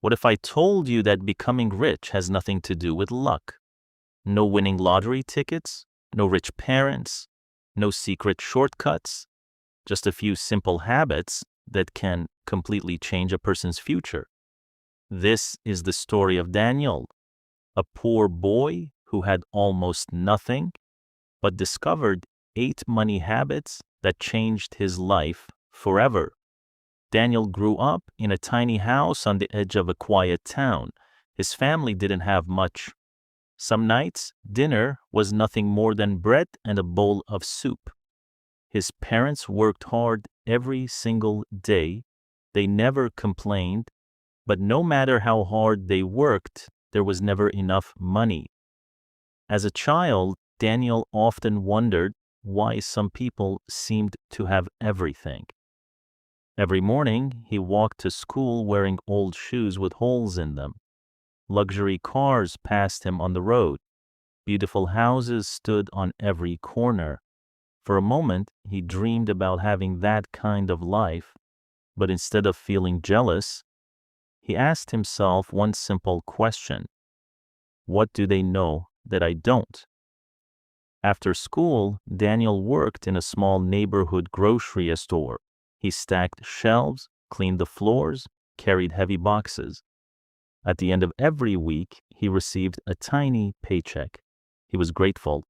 What if I told you that becoming rich has nothing to do with luck? No winning lottery tickets, no rich parents, no secret shortcuts, just a few simple habits that can completely change a person's future. This is the story of Daniel, a poor boy who had almost nothing, but discovered 8 money habits that changed his life forever. Daniel grew up in a tiny house on the edge of a quiet town. His family didn't have much. Some nights, dinner was nothing more than bread and a bowl of soup. His parents worked hard every single day. They never complained, but no matter how hard they worked, there was never enough money. As a child, Daniel often wondered why some people seemed to have everything. Every morning, he walked to school wearing old shoes with holes in them. Luxury cars passed him on the road. Beautiful houses stood on every corner. For a moment, he dreamed about having that kind of life, but instead of feeling jealous, he asked himself one simple question: what do they know that I don't? After school, Daniel worked in a small neighborhood grocery store. He stacked shelves, cleaned the floors, carried heavy boxes. At the end of every week, he received a tiny paycheck. He was grateful,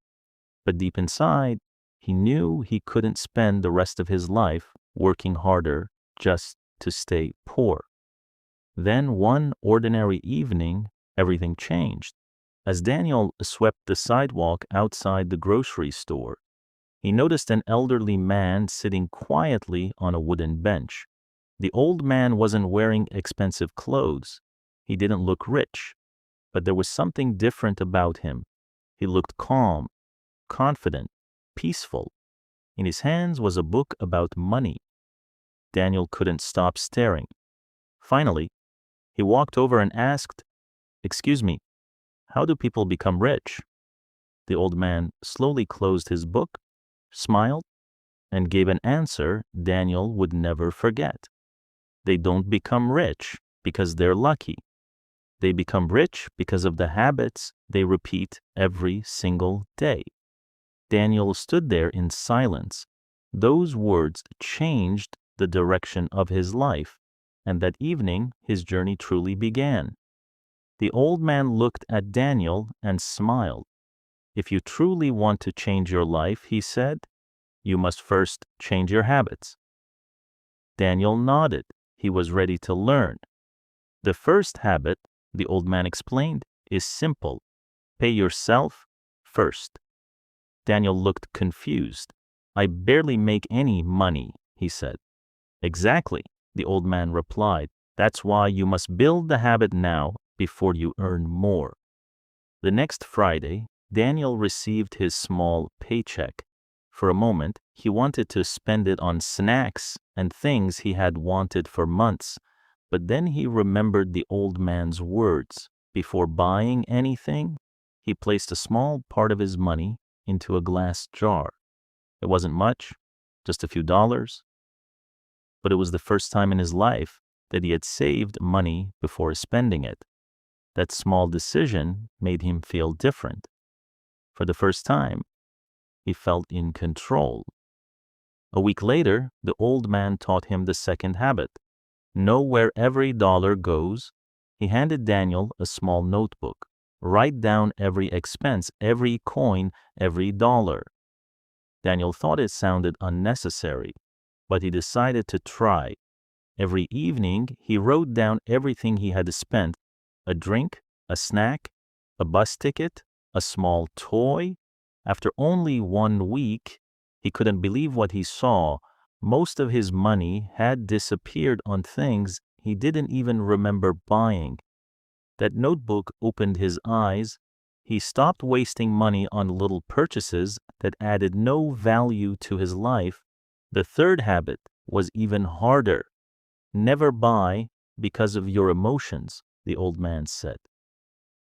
but deep inside, he knew he couldn't spend the rest of his life working harder just to stay poor. Then one ordinary evening, everything changed. As Daniel swept the sidewalk outside the grocery store, he noticed an elderly man sitting quietly on a wooden bench. The old man wasn't wearing expensive clothes. He didn't look rich, but there was something different about him. He looked calm, confident, peaceful. In his hands was a book about money. Daniel couldn't stop staring. Finally, he walked over and asked, "Excuse me, how do people become rich?" The old man slowly closed his book, smiled, and gave an answer Daniel would never forget. They don't become rich because they're lucky. They become rich because of the habits they repeat every single day. Daniel stood there in silence. Those words changed the direction of his life, and that evening his journey truly began. The old man looked at Daniel and smiled. "If you truly want to change your life," he said, "you must first change your habits." Daniel nodded. He was ready to learn. "The first habit," the old man explained, "is simple. Pay yourself first." Daniel looked confused. "I barely make any money," he said. "Exactly," the old man replied. "That's why you must build the habit now before you earn more." The next Friday, Daniel received his small paycheck. For a moment, he wanted to spend it on snacks and things he had wanted for months, but then he remembered the old man's words. Before buying anything, he placed a small part of his money into a glass jar. It wasn't much, just a few dollars, but it was the first time in his life that he had saved money before spending it. That small decision made him feel different. For the first time, he felt in control. A week later, the old man taught him the second habit: know where every dollar goes. He handed Daniel a small notebook. Write down every expense, every coin, every dollar. Daniel thought it sounded unnecessary, but he decided to try. Every evening, he wrote down everything he had spent: a drink, a snack, a bus ticket, a small toy. After only 1 week, he couldn't believe what he saw. Most of his money had disappeared on things he didn't even remember buying. That notebook opened his eyes. He stopped wasting money on little purchases that added no value to his life. The third habit was even harder. Never buy because of your emotions, the old man said.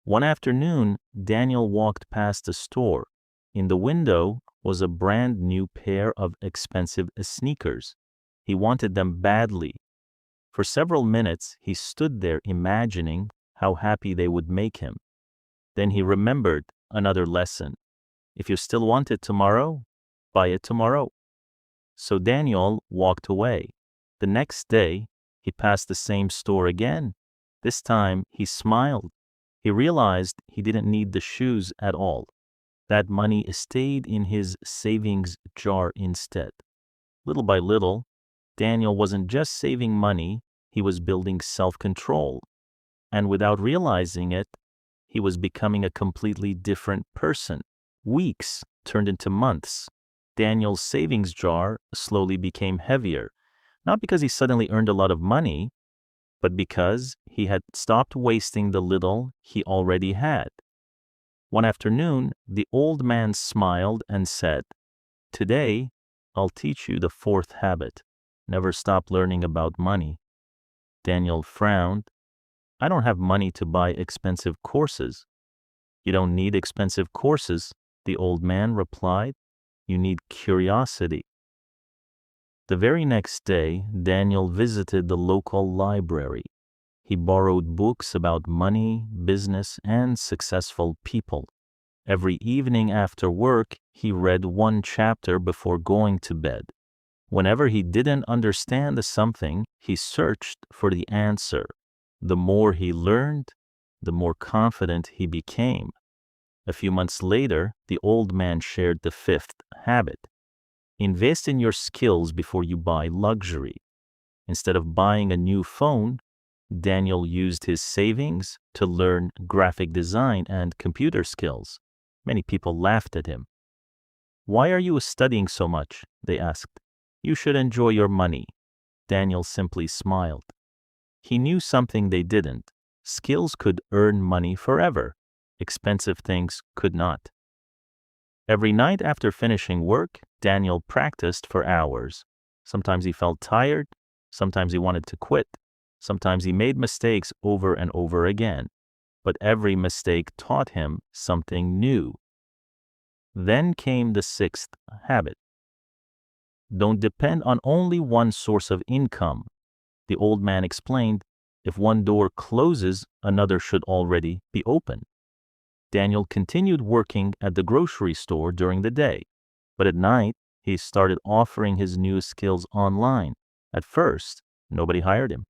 One afternoon, Daniel walked past a store. In the window was a brand new pair of expensive sneakers. He wanted them badly. For several minutes, he stood there imagining how happy they would make him. Then he remembered another lesson. If you still want it tomorrow, buy it tomorrow. So Daniel walked away. The next day, he passed the same store again. This time, he smiled. He realized he didn't need the shoes at all. That money stayed in his savings jar instead. Little by little, Daniel wasn't just saving money, he was building self-control. And without realizing it, he was becoming a completely different person. Weeks turned into months. Daniel's savings jar slowly became heavier, not because he suddenly earned a lot of money, but because he had stopped wasting the little he already had. One afternoon, the old man smiled and said, "Today, I'll teach you the fourth habit. Never stop learning about money." Daniel frowned. "I don't have money to buy expensive courses." "You don't need expensive courses," the old man replied. "You need curiosity." The very next day, Daniel visited the local library. He borrowed books about money, business, and successful people. Every evening after work, he read one chapter before going to bed. Whenever he didn't understand something, he searched for the answer. The more he learned, the more confident he became. A few months later, the old man shared the fifth habit. Invest in your skills before you buy luxury. Instead of buying a new phone, Daniel used his savings to learn graphic design and computer skills. Many people laughed at him. "Why are you studying so much?" they asked. "You should enjoy your money." Daniel simply smiled. He knew something they didn't. Skills could earn money forever. Expensive things could not. Every night after finishing work, Daniel practiced for hours. Sometimes he felt tired. Sometimes he wanted to quit. Sometimes he made mistakes over and over again. But every mistake taught him something new. Then came the sixth habit. Don't depend on only one source of income. The old man explained, if one door closes, another should already be open. Daniel continued working at the grocery store during the day, but at night, he started offering his new skills online. At first, nobody hired him.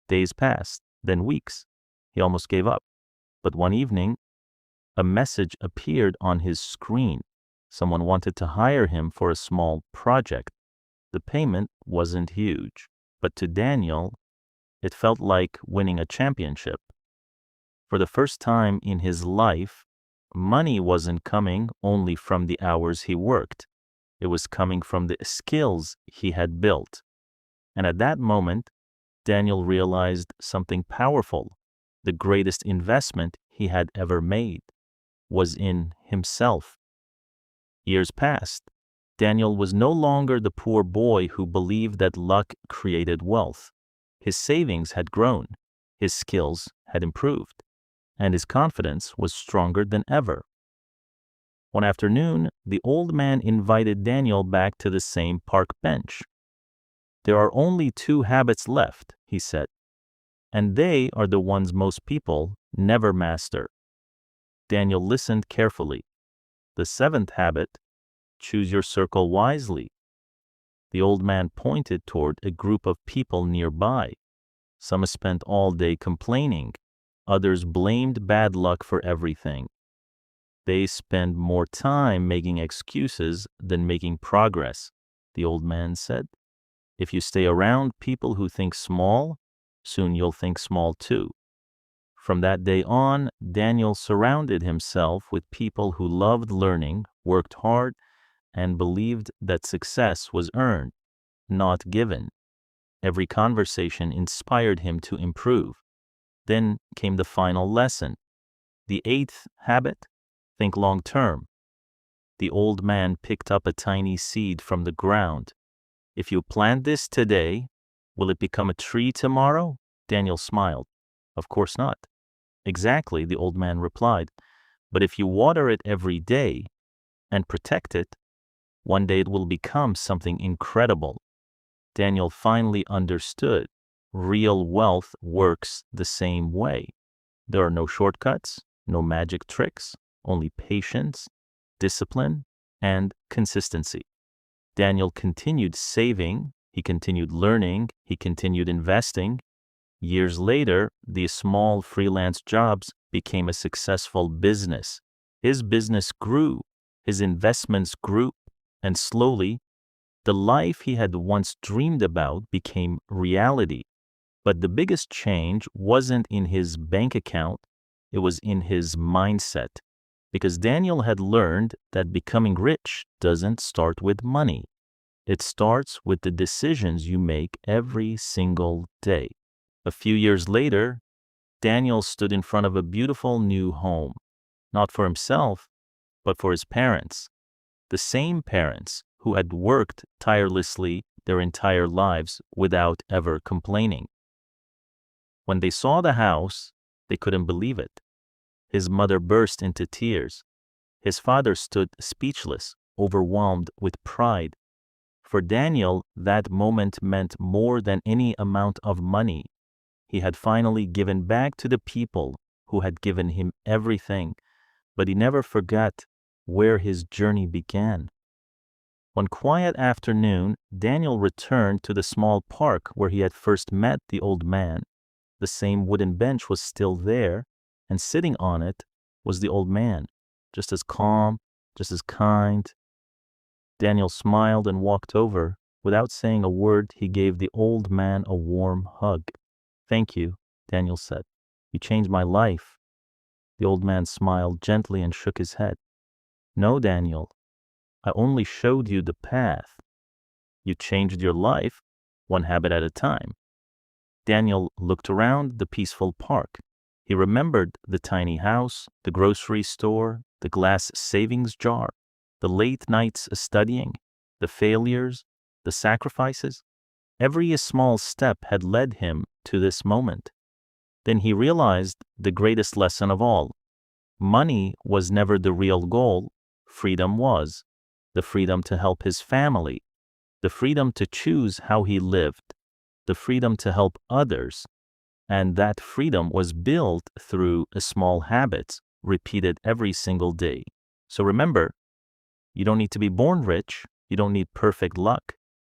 Days passed, then weeks. He almost gave up. But one evening, a message appeared on his screen. Someone wanted to hire him for a small project. The payment wasn't huge, but to Daniel, it felt like winning a championship. For the first time in his life, money wasn't coming only from the hours he worked. It was coming from the skills he had built. And at that moment, Daniel realized something powerful. The greatest investment he had ever made was in himself. Years passed. Daniel was no longer the poor boy who believed that luck created wealth. His savings had grown, his skills had improved, and his confidence was stronger than ever. One afternoon, the old man invited Daniel back to the same park bench. "There are only 2 habits left," he said, "and they are the ones most people never master." Daniel listened carefully. The 7th habit, choose your circle wisely. The old man pointed toward a group of people nearby. Some spent all day complaining. Others blamed bad luck for everything. They spend more time making excuses than making progress, the old man said. If you stay around people who think small, soon you'll think small too. From that day on, Daniel surrounded himself with people who loved learning, worked hard, and believed that success was earned, not given. Every conversation inspired him to improve. Then came the final lesson. The 8th habit, think long term. The old man picked up a tiny seed from the ground. If you plant this today, will it become a tree tomorrow? Daniel smiled. Of course not. Exactly, the old man replied. But if you water it every day and protect it, one day it will become something incredible. Daniel finally understood. real wealth works the same way. There are no shortcuts, no magic tricks, only patience, discipline, and consistency. Daniel continued saving, he continued learning, he continued investing. Years later, these small freelance jobs became a successful business. His business grew, his investments grew, and slowly, the life he had once dreamed about became reality. But the biggest change wasn't in his bank account, it was in his mindset. Because Daniel had learned that becoming rich doesn't start with money. It starts with the decisions you make every single day. A few years later, Daniel stood in front of a beautiful new home, not for himself, but for his parents. The same parents who had worked tirelessly their entire lives without ever complaining. When they saw the house, they couldn't believe it. His mother burst into tears. His father stood speechless, overwhelmed with pride. For Daniel, that moment meant more than any amount of money. He had finally given back to the people who had given him everything, but he never forgot where his journey began. One quiet afternoon, Daniel returned to the small park where he had first met the old man. The same wooden bench was still there, and sitting on it was the old man, just as calm, just as kind. Daniel smiled and walked over. Without saying a word, he gave the old man a warm hug. "Thank you," Daniel said. "You changed my life." The old man smiled gently and shook his head. "No, Daniel, I only showed you the path. You changed your life, one habit at a time." Daniel looked around the peaceful park. He remembered the tiny house, the grocery store, the glass savings jar, the late nights studying, the failures, the sacrifices. Every small step had led him to this moment. Then he realized the greatest lesson of all. Money was never the real goal. Freedom was. The freedom to help his family, the freedom to choose how he lived, the freedom to help others. And that freedom was built through small habits repeated every single day. So remember, you don't need to be born rich. You don't need perfect luck.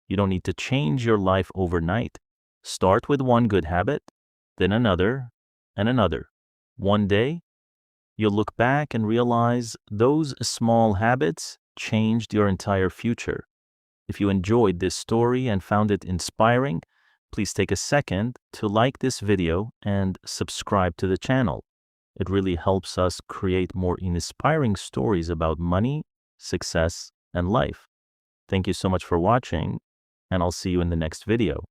You don't need to change your life overnight. Start with one good habit, then another, and another. One day, you'll look back and realize those small habits changed your entire future. If you enjoyed this story and found it inspiring, please take a second to like this video and subscribe to the channel. It really helps us create more inspiring stories about money, success, and life. Thank you so much for watching, and I'll see you in the next video.